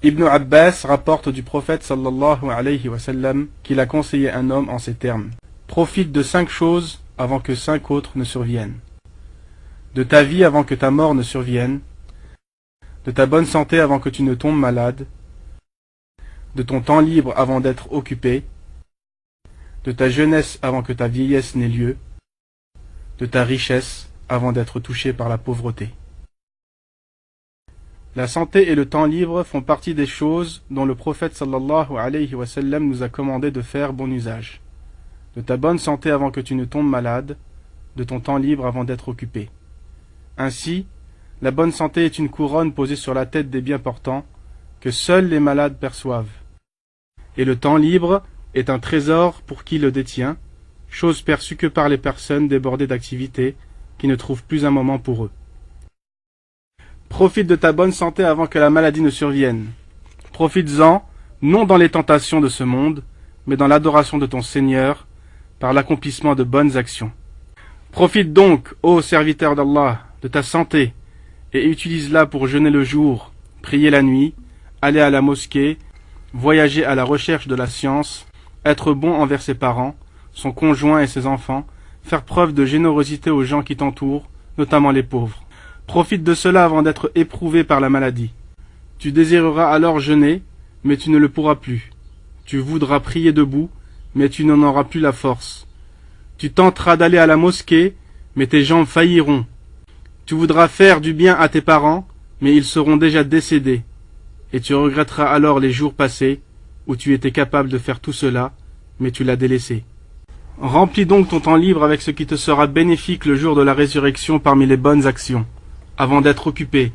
Ibn Abbas rapporte du prophète sallallahu alayhi wa sallam qu'il a conseillé un homme en ces termes. Profite de 5 choses avant que 5 autres ne surviennent. De ta vie avant que ta mort ne survienne. De ta bonne santé avant que tu ne tombes malade. De ton temps libre avant d'être occupé. De ta jeunesse avant que ta vieillesse n'ait lieu. De ta richesse avant d'être touché par la pauvreté. La santé et le temps libre font partie des choses dont le prophète sallallahu alayhi wa sallam nous a commandé de faire bon usage. De ta bonne santé avant que tu ne tombes malade, de ton temps libre avant d'être occupé. Ainsi, la bonne santé est une couronne posée sur la tête des bien portants que seuls les malades perçoivent. Et le temps libre est un trésor pour qui le détient, chose perçue que par les personnes débordées d'activités qui ne trouvent plus un moment pour eux. Profite de ta bonne santé avant que la maladie ne survienne. Profites-en, non dans les tentations de ce monde, mais dans l'adoration de ton Seigneur, par l'accomplissement de bonnes actions. Profite donc, ô serviteur d'Allah, de ta santé, et utilise-la pour jeûner le jour, prier la nuit, aller à la mosquée, voyager à la recherche de la science, être bon envers ses parents, son conjoint et ses enfants, faire preuve de générosité aux gens qui t'entourent, notamment les pauvres. Profite de cela avant d'être éprouvé par la maladie. Tu désireras alors jeûner, mais tu ne le pourras plus. Tu voudras prier debout, mais tu n'en auras plus la force. Tu tenteras d'aller à la mosquée, mais tes jambes failliront. Tu voudras faire du bien à tes parents, mais ils seront déjà décédés. Et tu regretteras alors les jours passés, où tu étais capable de faire tout cela, mais tu l'as délaissé. Remplis donc ton temps libre avec ce qui te sera bénéfique le jour de la résurrection parmi les bonnes actions, avant d'être occupé.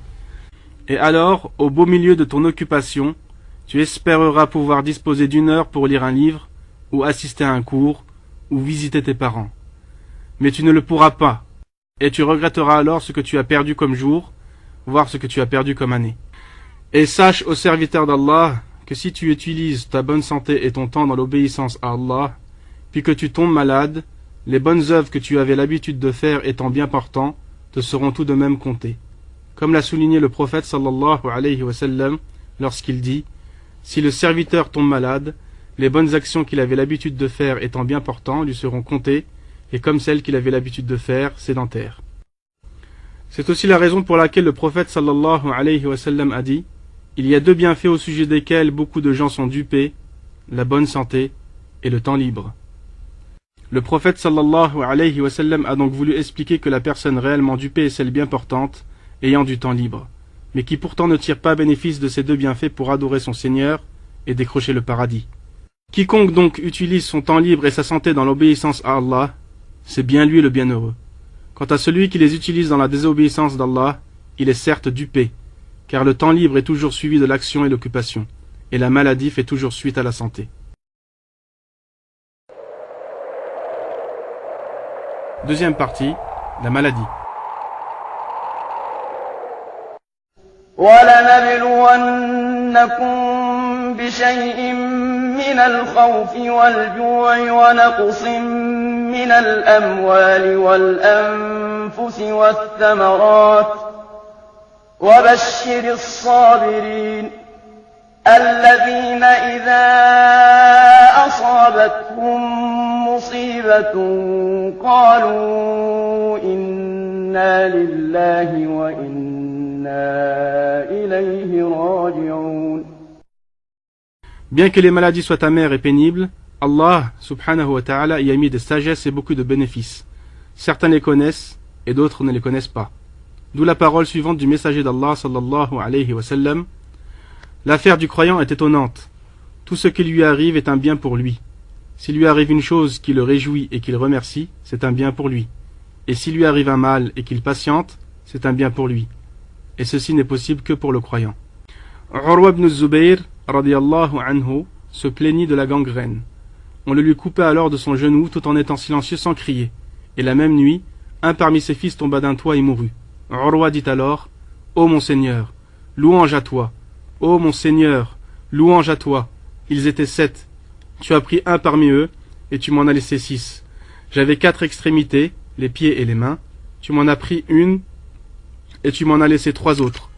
Et alors, au beau milieu de ton occupation, tu espéreras pouvoir disposer d'1 heure pour lire un livre, ou assister à un cours, ou visiter tes parents. Mais tu ne le pourras pas, et tu regretteras alors ce que tu as perdu comme jour, voire ce que tu as perdu comme année. Et sache, ô serviteur d'Allah, que si tu utilises ta bonne santé et ton temps dans l'obéissance à Allah, puis que tu tombes malade, les bonnes œuvres que tu avais l'habitude de faire étant bien portant, te seront tout de même comptées. Comme l'a souligné le prophète sallallahu alayhi wa sallam lorsqu'il dit « Si le serviteur tombe malade, les bonnes actions qu'il avait l'habitude de faire étant bien portant lui seront comptées, et comme celles qu'il avait l'habitude de faire, sédentaires. » C'est aussi la raison pour laquelle le prophète sallallahu alayhi wa sallam a dit « Il y a 2 bienfaits au sujet desquels beaucoup de gens sont dupés, la bonne santé et le temps libre. » Le prophète sallallahu alayhi wa sallam a donc voulu expliquer que la personne réellement dupée est celle bien portante, ayant du temps libre, mais qui pourtant ne tire pas bénéfice de ces 2 bienfaits pour adorer son Seigneur et décrocher le paradis. Quiconque donc utilise son temps libre et sa santé dans l'obéissance à Allah, c'est bien lui le bienheureux. Quant à celui qui les utilise dans la désobéissance d'Allah, il est certes dupé, car le temps libre est toujours suivi de l'action et l'occupation, et la maladie fait toujours suite à la santé. Deuxième partie, la maladie. وَلَنَبْلُوَنَّكُمْ بِشَيْءٍ مِّنَ الْخَوْفِ وَالْجُوعِ وَنَقْصٍ مِّنَ الْأَمْوَالِ وَالْأَنفُسِ وَالثَّمَرَاتِ وَبَشِّرِ الصَّابِرِينَ الَّذِينَ إِذَا أَصَابَتْهُم مُّصِيبَةٌ قَالُوا إِنَّا لِلَّهِ وَإِنَّا إِلَيْهِ راجعون. Bien que les maladies soient amères et pénibles, Allah subhanahu wa ta'ala y a mis des sagesses et beaucoup de bénéfices. Certains les connaissent et d'autres ne les connaissent pas. D'où la parole suivante du messager d'Allah sallallahu alayhi wa sallam. L'affaire du croyant est étonnante. Tout ce qui lui arrive est un bien pour lui. S'il lui arrive une chose qui le réjouit et qu'il remercie, c'est un bien pour lui. Et s'il lui arrive un mal et qu'il patiente, c'est un bien pour lui. Et ceci n'est possible que pour le croyant. Urwa ibn Zubayr, radiyallahu anhu, se plaignit de la gangrène. On le lui coupa alors de son genou tout en étant silencieux sans crier. Et la même nuit, un parmi ses fils tomba d'un toit et mourut. Urwa dit alors, « Ô mon Seigneur, louange à toi. Ô mon Seigneur, louange à toi. Ils étaient 7. Tu as pris un parmi eux, et tu m'en as laissé 6. J'avais 4 extrémités, les pieds et les mains. Tu m'en as pris une, et tu m'en as laissé 3 autres.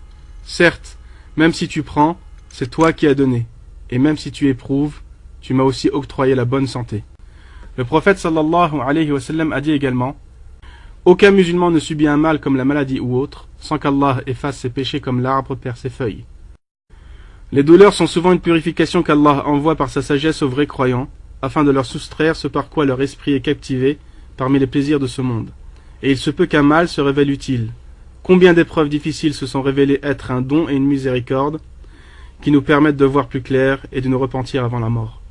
Certes, même si tu prends, c'est toi qui as donné, et même si tu éprouves, tu m'as aussi octroyé la bonne santé. Le prophète sallallahu alayhi wa sallam a dit également: aucun musulman ne subit un mal comme la maladie ou autre, sans qu'Allah efface ses péchés comme l'arbre perd ses feuilles. Les douleurs sont souvent une purification qu'Allah envoie par sa sagesse aux vrais croyants, afin de leur soustraire ce par quoi leur esprit est captivé parmi les plaisirs de ce monde. Et il se peut qu'un mal se révèle utile. Combien d'épreuves difficiles se sont révélées être un don et une miséricorde qui nous permettent de voir plus clair et de nous repentir avant la mort.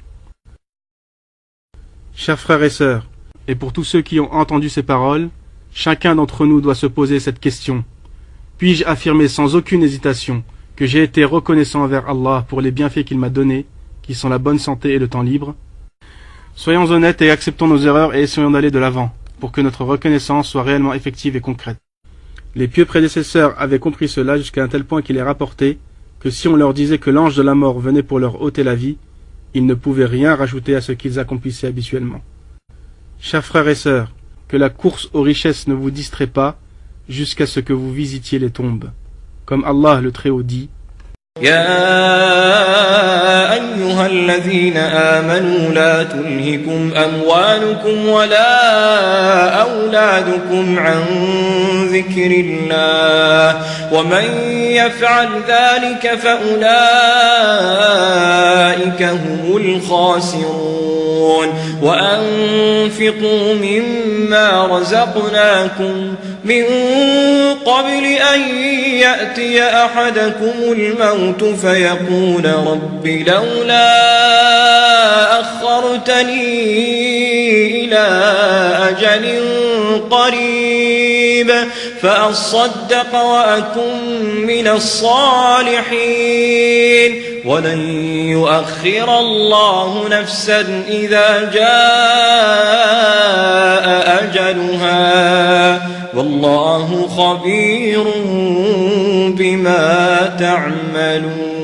Chers frères et sœurs, et pour tous ceux qui ont entendu ces paroles, chacun d'entre nous doit se poser cette question. Puis-je affirmer sans aucune hésitation que j'ai été reconnaissant envers Allah pour les bienfaits qu'il m'a donnés, qui sont la bonne santé et le temps libre? Soyons honnêtes et acceptons nos erreurs et essayons d'aller de l'avant, pour que notre reconnaissance soit réellement effective et concrète. Les pieux prédécesseurs avaient compris cela jusqu'à un tel point qu'il est rapporté que si on leur disait que l'ange de la mort venait pour leur ôter la vie, ils ne pouvaient rien rajouter à ce qu'ils accomplissaient habituellement. Chers frères et sœurs, que la course aux richesses ne vous distrait pas jusqu'à ce que vous visitiez les tombes. Comme Allah le Très-Haut dit: يا أيها الذين آمنوا لا تلهكم أموالكم ولا أولادكم عن ذكر الله ومن يفعل ذلك فأولئك هم الخاسرون وأنفقوا مما رزقناكم من قبل أن يأتي أحدكم الموت فيقول رب لولا أخرتني إلى أجل قريب فأصدق وأكن من الصالحين ولن يؤخر الله نفسا إذا جاء أجلها والله خبير بما تعملون